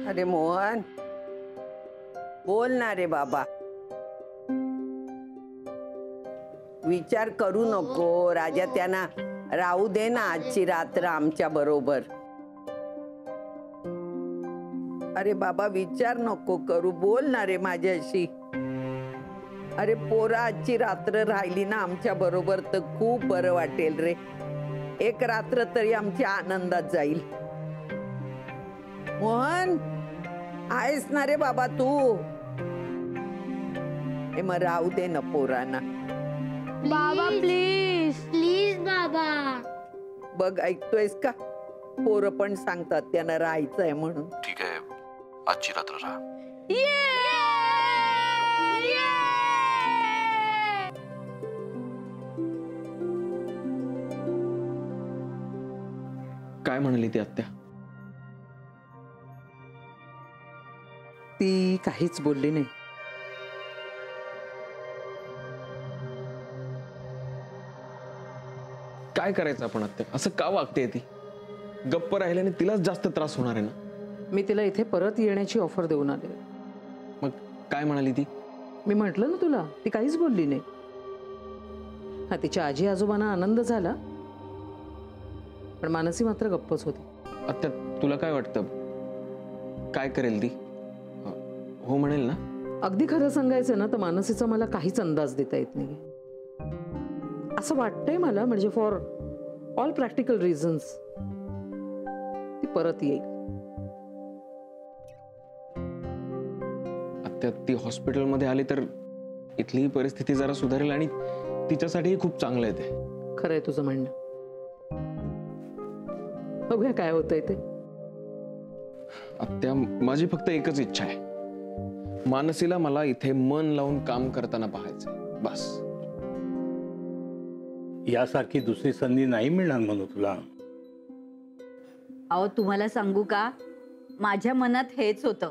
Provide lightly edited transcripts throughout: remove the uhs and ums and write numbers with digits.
अरे मोहन, बोल ना रे बाबा. विचार करू नको राजा, त्यांना राहू दे ना आजची रात्र आमच्या बरोबर. अरे बाबा विचार नको करू, बोल ना रे माझ्याशी. अरे पोरा, आजची रात्र राहिली ना आमच्या बरोबर तर खूप बरं वाटेल रे. एक रात्र तरी आमच्या आनंदात जाईल. मोहन, आहेस ना रे बाबा तू? हे मग राहू दे ना पोरांना. बाबा प्लीज प्लीज बाबा. बघ ऐकतोयस का, पोरं पण सांगतात त्यांना राहायचंय म्हणून. ठीक आहे, आजची रात्र राहा. काय म्हणाली ती आत्या? ती काहीच बोलली नाही. काय करायचं आपण आत्या? असं का वागते ती? गप्प राहिल्याने तिलाच जास्त त्रास होणार आहे ना. मी तिला इथे परत येण्याची ऑफर देऊन आले. मग काय म्हणाली ती? मी म्हटलं ना तुला, ती काहीच बोलली नाही. हा, तिच्या आजी आजोबांना आनंद झाला, पण मानसी मात्र गप्पच होती. आत्या तुला काय वाटतं, काय करेल ती? हो म्हणेल ना? अगदी खरं सांगायचं ना तर मानसीचा मला काहीच अंदाज देता येत नाही. असं वाटतंय मला, म्हणजे फॉर ऑल प्रॅक्टिकल रिझन्स ती परत येईल. आत्या ती हॉस्पिटलमध्ये आली तर इथली परिस्थिती जरा सुधारेल आणि तिच्यासाठी खूप चांगलं आहे ते. खरंय तुझं म्हणणं. बघूया काय होतंय ते. आत्या माझी फक्त एकच इच्छा आहे, मानसीला मला इथे मन लावून काम करताना पाहायचं, बस. यासारखी दुसरी संधी नाही मिळणार म्हणू तुला. अहो तुम्हाला सांगू का, माझ्या मनात हेच होतं.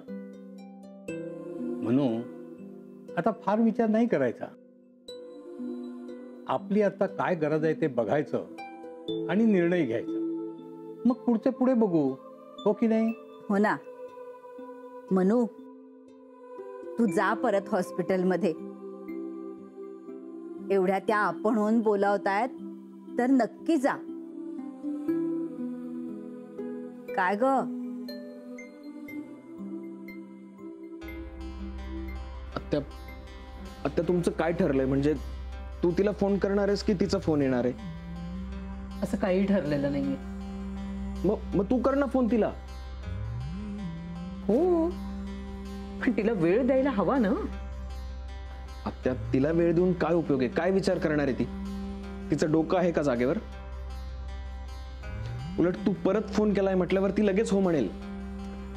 म्हणू आता फार विचार नाही करायचा. आपली आता काय गरज आहे ते बघायचं आणि निर्णय घ्यायचा. मग पुढचे पुढे बघू, हो की नाही? हो ना. मनू, तू जा परत हॉस्पिटलमध्ये. एवढ्या त्या आपणहून बोलावतायत तर नक्की जा. काय ग? आत्या आत्या तुमचं काय ठरलंय? म्हणजे तू तिला फोन करणार आहेस की तिचा फोन येणार आहे? असं काही ठरलेलं नाहीये. मग तू कर ना फोन तिला. हो, पण तिला वेळ द्यायला हवा ना. आत्या तिला वेळ देऊन काय उपयोग आहे? काय विचार करणार आहे ती? तिचं डोकं आहे का जागेवर? उलट तू परत फोन केलाय म्हटल्यावर ती लगेच हो म्हणेल.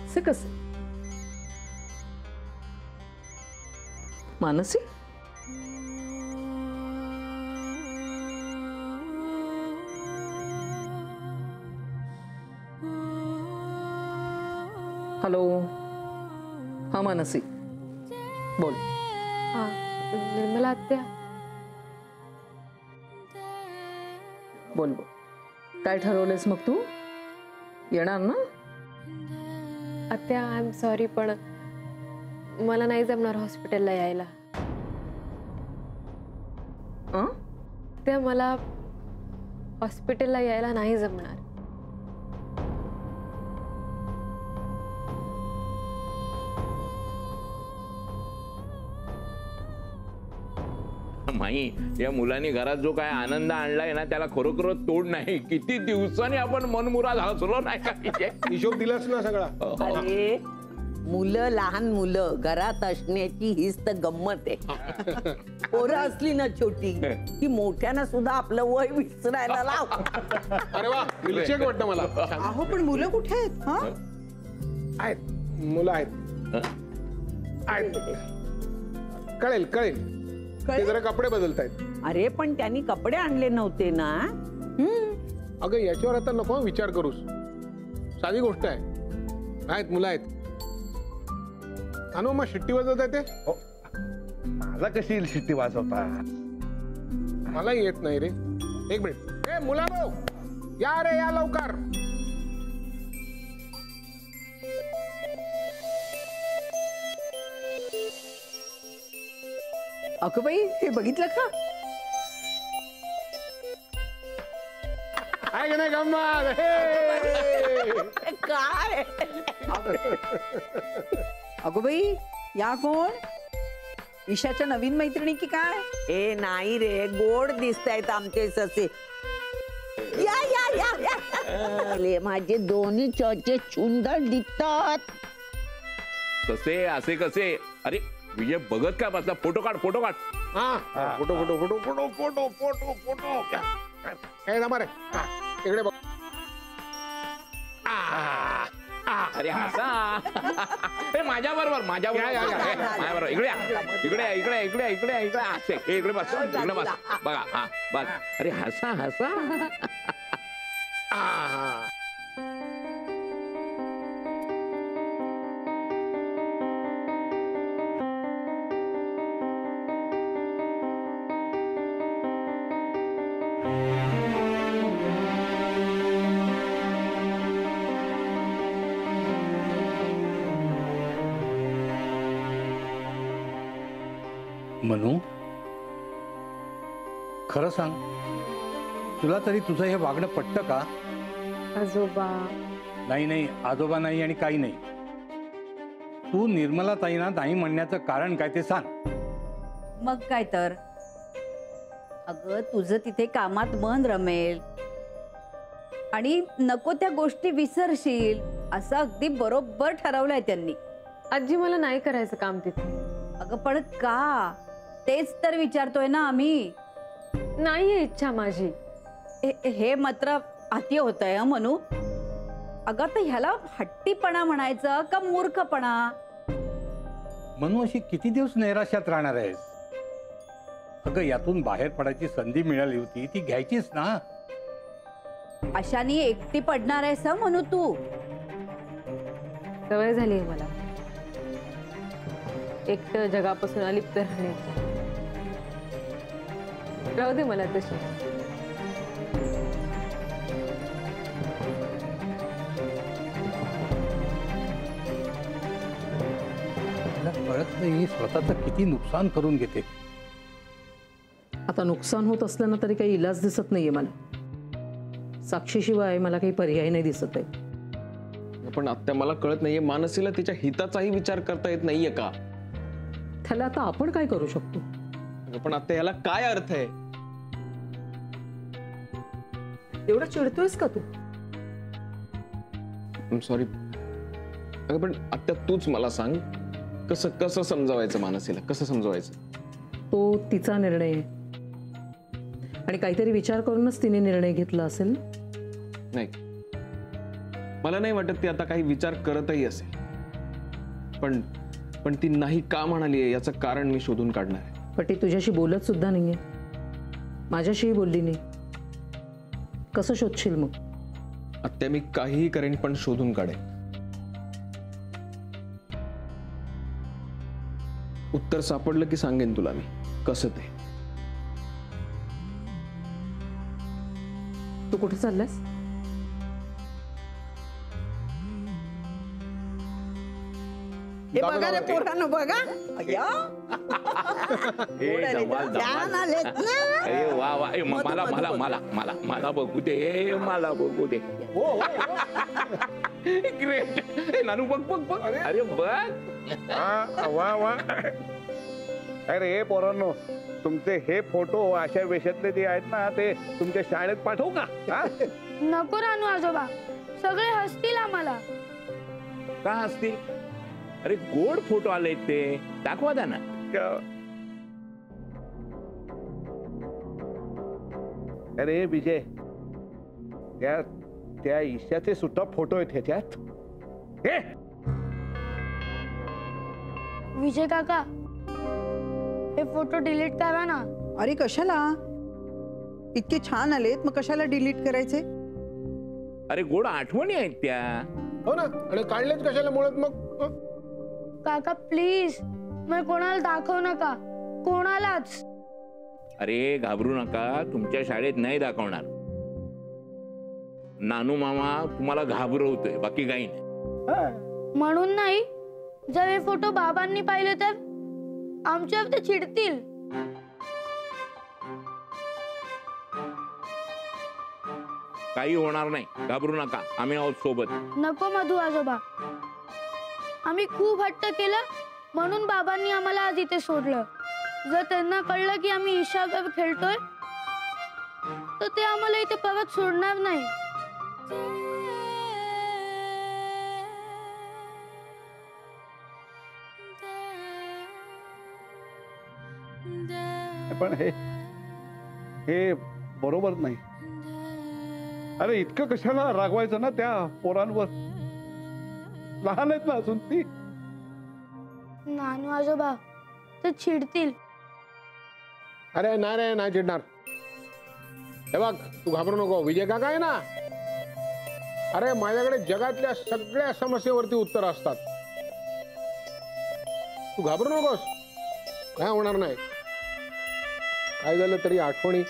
असं कसं? मानसी, हॅलो. हा मानसी बोल. हा निर्मला आत्या. बोल बोल, काय ठरवलंयस मग तू? येणार ना? आत्या आय एम सॉरी, पण मला नाही जमणार हॉस्पिटलला यायला. त्या मला हॉस्पिटलला यायला नाही जमणार. माई, या मुलांनी घरात जो काय आनंद आणलाय ना त्याला खरोखर तोड नाही. किती दिवसांनी आपण मनमुराद हसलो नाही का? हिशोब दिलाच ना सगळा. अरे मुलं, लहान मुलं घरात असण्याची हीच तर गंमत आहे. पोरं असली ना छोटी की मोठ्यांना सुद्धा आपलं वय विसरायला लाव. अरे वा, मिल्कशेक वाटतं मला. अहो पण मुलं कुठे आहेत? हा, आहेत मुलं आहेत. कळेल कळेल, ते जरा कपडे बदलतायत. अरे पण त्यांनी कपडे आणले नव्हते ना. अगं याच्यावर आता नको विचार करूस, साधी गोष्ट आहे. आहेत मुलं आहेत. अनु मग शिट्टी वाजवत आहे ते? मला कशी येईल शिट्टी वाजवता? मला येत नाही रे. एक मिनिट. ए मुलांनो, या रे या लवकर. अगं बाई हे बघितलं का? आहे का नाही गंमत? हे! काय अगं बाई या कोण? ईशाच्या नवीन मैत्रिणी की काय? ए नाही रे, गोड दिसतायत आमचे ससे. या या या या माझे दोन्ही चोचे सुंदर दिसतात. कसे असे कसे? अरे विजय बघत काय बसला? फोटो काढ, फोटो काढ. हा photo photo photo photo photo photo photo हे थांबा रे. हा, इकडे बघ. अरे हसा. माझ्या बरोबर, माझ्या बरोबर. इकडे इकडे इकडे इकडे इकडे इकडे असे इकडे बस, इकडे बस. बघा हा बघ. अरे हसा हसा. मनू, खरं सांग, तुला तरी तुझं हे वागणं पटतं का? आजोबा, नाही नाही, आजोबा नाही आणि काही नाही. तू निर्मला ताईंना नाही म्हणण्याचं कारण काय ते सांग. मग काय तर. अगं तुझं तिथे कामात मन रमेल आणि नको त्या गोष्टी विसरशील असं अगदी बरोबर ठरवलंय त्यांनी. आजी मला नाही करायचं काम तिथे. अगं पण का? तेच तर विचारतोय ना आम्ही. नाहीये इच्छा माझी. हे मात्र अति होतंय म्हणू. अगं तर ह्याला हट्टीपणा म्हणायचं का मूर्खपणा? मनू, अशी किती दिवस नैराश्यात राहणार आहेस? अगं यातून बाहेर पडायची संधी मिळाली होती, ती घ्यायचीच ना. अशाने एकटी पडणार आहेस म्हणू तू? सवय झाली आहे मला एकटं जगापासून अलिप्त राहण्याची. राहू दे मला तशी. कळत नाही स्वतःच किती नुकसान करून घेते. आता नुकसान होत असल्यानं तरी काही इलाज दिसत नाहीये मला. साक्षीशिवाय मला काही पर्याय नाही दिसत आहे. पण आत्या मला कळत नाहीये, मानसीला तिच्या हिताचाही विचार करता येत नाहीये का? त्याला आता आपण काय करू शकतो? पण आत्या याला काय अर्थ आहे? एवढं चिडतोयस का तू? सॉरी. अगं पण आत्या तूच मला सांग, कसं कसं समजावायचं मानसीला? कसं समजावायचं? तो तिचा निर्णय आहे आणि काहीतरी विचार करूनच तिने निर्णय घेतला असेल. नाही, मला नाही वाटत ती आता काही विचार करतही असेल. पण ती नाही का म्हणाली आहे याचं कारण मी शोधून काढणार आहे. पण ती तुझ्याशी बोलत सुद्धा नाहीये, माझ्याशीही बोलली नाही. कसं शोधशील मग? आत्या मी काहीही करेन, पण शोधून काढेन. उत्तर सापडलं की सांगेन तुला मी कसं ते. तू कुठे चाललास? हे बघा रे पोरांनो, बघा. अय्या. ए, धमाल, छान आलेत ना. अरे वा वा. ए, मला मला मला मला मला बघू दे, मला बघू दे. ग्रेट. नानू बघ बघ बघ. अरे बघ. वा वा. अरे पोरांनो, तुमचे हे फोटो अशा वेशातले जे आहेत ना, ते तुमच्या शाळेत पाठवू का? नको रानू आजोबा, सगळे हसतील आम्हाला. का हसतील? अरे गोड फोटो आले ते, दाखवा द्या ना. अरे विजय, त्या ईशाचे सुद्धा फोटो आहेत ह्याच्यात. हे विजय काका, हे फोटो डिलीट करा ना. अरे कशाला? इतके छान आलेत, मग कशाला डिलीट करायचे? अरे गोड आठवणी आहेत त्या. हो ना, आणि काढलेच कशाला मुळात मग? काका प्लीज, मला कोणाला दाखवू नका, कोणालाच. अरे घाबरू नका, तुमच्या शाळेत नाही दाखवणार. नानू मामा तुम्हाला घाबरवतोय, बाकी काही नाही. म्हणून नाही, जर हे फोटो बाबांनी पाहिले तर आमच्यावर ते चिडतील. काही होणार नाही, घाबरू नका, आम्ही आहोत सोबत. नको मधू आजोबा, आम्ही खूप हट्ट केला म्हणून बाबांनी आम्हाला आज इथे सोडलं. जर त्यांना कळलं की आम्ही ईशावर खेळतोय तर ते आम्हाला इथे परत सोडणार नाही. पण हे बरोबर नाही. अरे इतकं कशाला रागवायचं ना त्या पोरांवर, लहान आहेत ना अजून ती. नानू आजोबा ते चिडतील. अरे नाही रे, नाही चिडणार. हे बघ, तू घाबरू नको. विजय काका आहे ना, अरे माझ्याकडे जगातल्या सगळ्या समस्येवरती उत्तर असतात. तू घाबरू नकोस, काय होणार नाही. काय झालं तरी आठवणी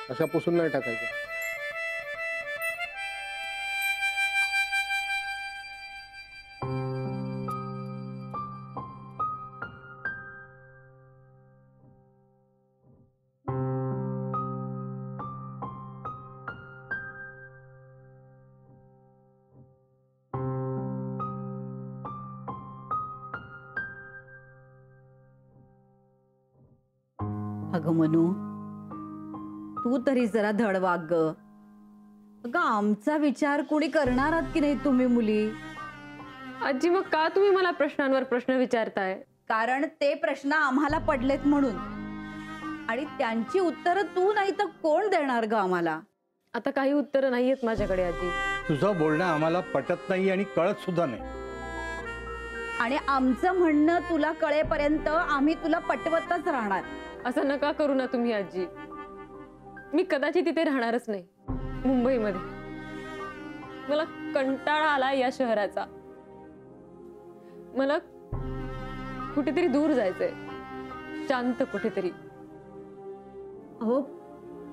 अशा पुसून नाही टाकायच्या. अगं मनू, तू तरी जरा धड वाग ग. अगं आमचा विचार कोणी करणार आहात की नाही तुम्ही मुली? आजी, मग का तुम्ही मला प्रश्नांवर प्रश्न विचारताय? कारण ते प्रश्न आम्हाला पडलेत म्हणून, आणि त्यांची उत्तरं तू नाही तर कोण देणार ग आम्हाला? आता काही उत्तरं नाहीयेत माझ्याकडे आजी. तुझं बोलणं आम्हाला पटत नाही आणि कळत सुद्धा नाही. आणि आमचं म्हणणं तुला कळेपर्यंत आम्ही तुला पटवतच राहणार. असं नका करू ना तुम्ही आजी. मी कदाचित तिथे राहणारच नाही, मुंबईमध्ये. मला कंटाळा आला या शहराचा. मला कुठेतरी दूर जायचंय, शांत कुठेतरी. अहो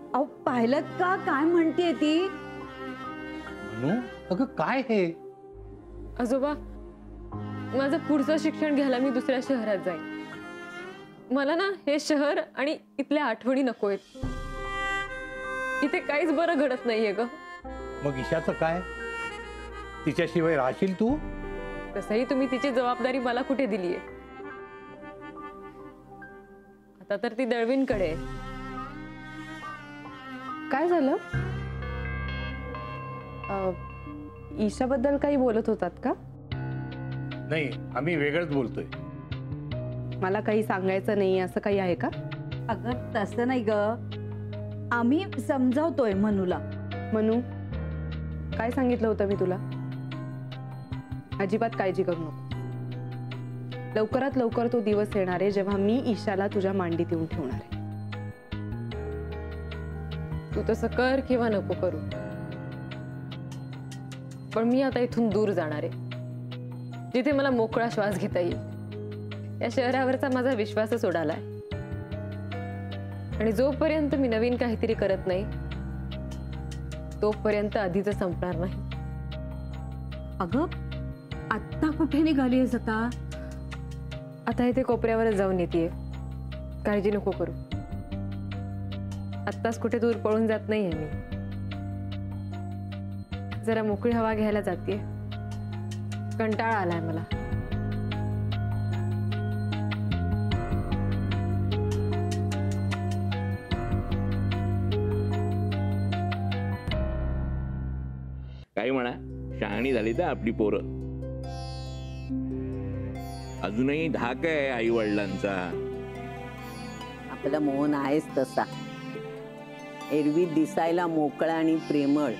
अहो, पाहिलं का काय म्हणतेय ती? मनू, अगं काय हे? आजोबा, माझं पुढचं शिक्षण घ्यायला मी दुसऱ्या शहरात जाईन. मला ना हे शहर आणि इथल्या आठवणी नकोयत. इथे काहीच बरं घडत नाहीये ग. मग ईशाचं काय? तिच्याशिवाय राहशील तू? तसंही तुम्ही तिची जबाबदारी मला कुठे दिलीये? आता तर ती दळवींकडे. काय झालं? ईशाबद्दल काही बोलत होतात का? नाही, आम्ही वेगळंच बोलतोय. मला काही सांगायचं नाही असं काही आहे का? अगं तसं नाही ग, आम्ही समजावतोय मनूला. मनू, काय सांगितलं होतं मी तुला? अजिबात काळजी करू नको. लवकरात लवकर तो दिवस येणार आहे जेव्हा मी ईशाला तुझ्या मांडीत येऊन ठेवणार आहे. तू तसं कर किंवा नको करू, पण मी आता इथून दूर जाणार आहे, जिथे मला मोकळा श्वास घेता येईल. या शहरावरचा माझा विश्वासच उडालाय, आणि जोपर्यंत मी नवीन काहीतरी करत नाही तोपर्यंत आधीच संपणार नाही. अगं आत्ता कुठे निघालीस? आता इथे कोपऱ्यावरच जाऊन येतेय. काळजी नको करू. आत्ताच कुठे दूर पळून जात नाहीये मी. जरा मोकळी हवा घ्यायला जातेय. कंटाळा आलाय मला. काही म्हणा, शहाणी झाली तर आपली पोरं. अजूनही धाक आहे आई वडिलांचा. आपला मोहन आहेच तसा, एरवी दिसायला मोकळा आणि प्रेमळ,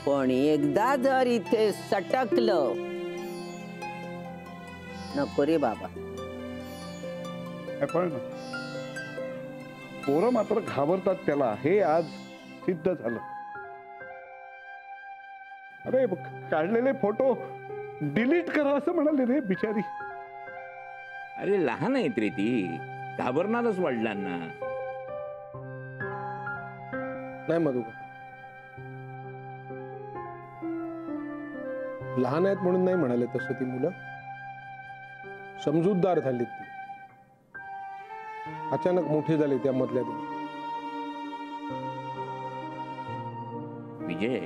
पण एकदा जर इथे सटकलं, नको रे बाबा. पण पोरं मात्र घाबरतात त्याला, हे आज सिद्ध झालं. अरे काढलेले फोटो डिलीट करा असं म्हणाले रे बिचारी. अरे लहान आहेत रे ती, घाबरणारच वडिलांना. नाही मधू, लहान आहेत म्हणून नाही म्हणाले तसं. ती मुलं समजूतदार झालीत ती. अचानक मोठी झाली त्या मधल्या दिवशी. विजय,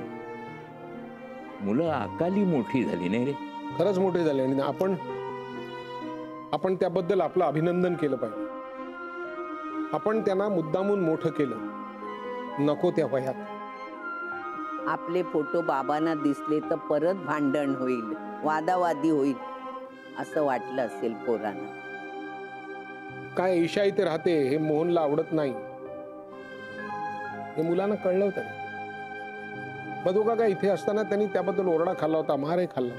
मुलं अकाली मोठी झाली नाही रे. खरंच मोठी झाली आणि आपण त्याबद्दल आपलं अभिनंदन केलं पाहिजे. आपण त्यांना मुद्दामून मोठं केलं नको त्या वयात. आपले फोटो बाबांना दिसले तर परत भांडण होईल, वादावादी होईल असं वाटलं असेल पोरांना. काय ईशा इथे राहते हे मोहनला आवडत नाही हे मुलांना कळलं होतं. बदू काका इथे असताना त्यांनी त्याबद्दल ओरडा खाल्ला होता, मारही खाल्ला.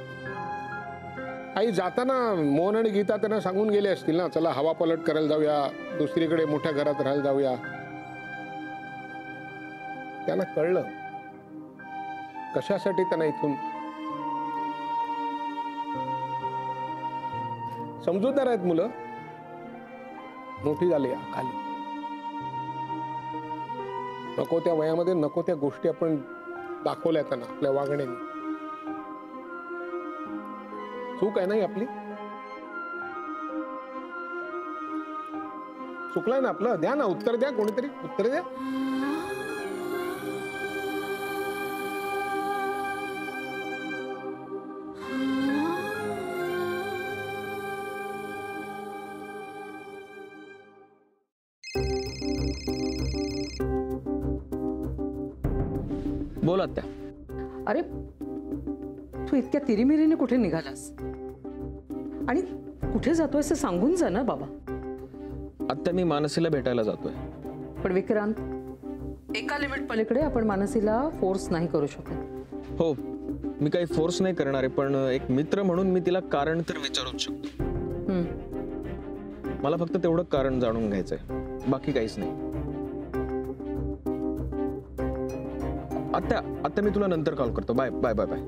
आई जाताना मोहन आणि गीता त्यांना सांगून गेले असतील ना, चला हवा पलट करायला जाऊया, दुसरीकडे मोठ्या घरात राहायला जाऊया. त्यांना कळलं कशासाठी त्यांना इथून. समजूतदार आहेत मुलं, मोठी झाली खाली. नको त्या वयामध्ये नको त्या गोष्टी आपण दाखवल्या त्यांना आपल्या वागण्याने. चूक आहे नाही आपली, चुकलंय ना आपलं. द्या ना उत्तर, द्या कोणीतरी उत्तर द्या. बोल आत्या. अरे तू इतक्या तिरीमिरीने कुठे निघालास आणि कुठे जातोय ते सांगून जा ना बाबा. आत्या मी मानसीला भेटायला जातोय. पण विक्रांत, एका लिमिट पलीकडे आपण मानसीला फोर्स नाही करू शकत. हो, मी काही फोर्स नाही करणार आहे, पण एक मित्र म्हणून मी तिला कारण तर विचारूच शकतो. मला फक्त तेवढं कारण जाणून घ्यायचंय, बाकी काहीच नाही. आत्या मी तुला नंतर कॉल करतो. Bye bye bye bye.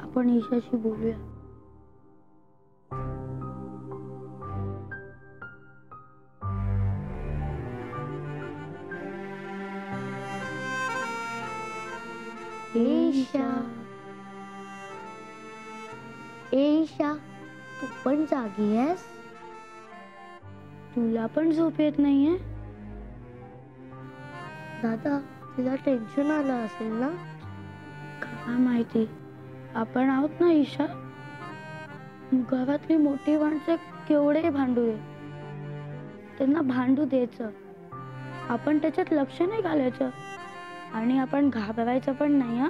आपण ईशाशी बोलूया. ईशा, ईशा, तू पण जागी आहेस? तुला पण झोप येत नाहीये? दादा, तिला टेन्शन आलं असेल ना? काय माहिती. आपण आहोत ना ईशा. घरातली मोठी माणसं केवढे भांडू दे, त्यांना भांडू द्यायचं. आपण त्याच्यात लक्ष नाही घालायचं आणि आपण घाबरायचं पण नाही. हा,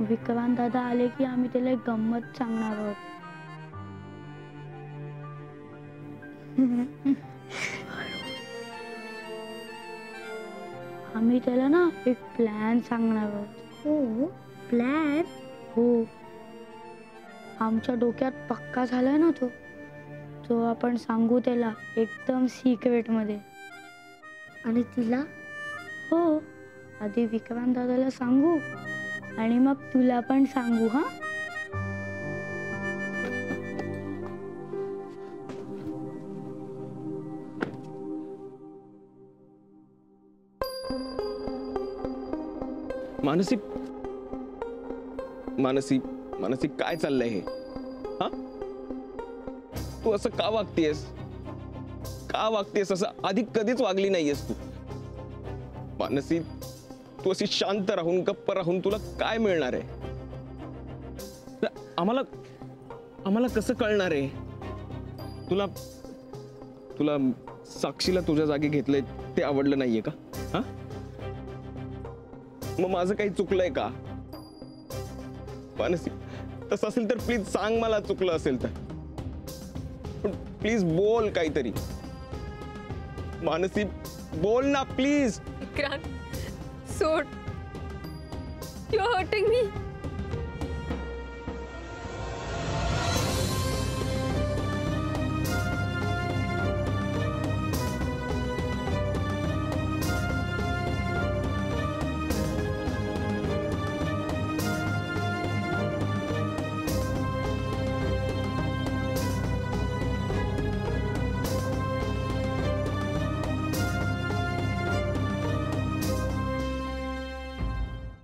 विक्रांत दादा आले की आम्ही त्याला एक गंमत सांगणार आहोत. आम्ही त्याला ना एक प्लॅन सांगणार आहोत. हो, प्लॅन? हो, आमच्या डोक्यात पक्का झालाय ना तो आपण सांगू त्याला एकदम सिक्रेट मध्ये. आणि तिला? हो, आधी विक्रांत दादाला सांगू आणि मग तुला पण सांगू. हा, मानसी मानसी मानसी काय चाललंय हे? हा, तू असं का वागतेस? का वागतेस असं? आधी कधीच वागली नाहीयेस तू. मानसी, तू अशी शांत राहून गप्प राहून तुला काय मिळणार आहे? आम्हाला कसं कळणार आहे? तुला तुला साक्षीला तुझ्या जागी घेतलंय ते आवडलं नाहीये का? हा, मग माझं काही चुकलंय का? मानसी, तसं असेल तर प्लीज सांग मला चुकलं असेल तर. पण प्लीज बोल काहीतरी. मानसी बोल ना प्लीज. विक्रांत, सोड. You're hurting me.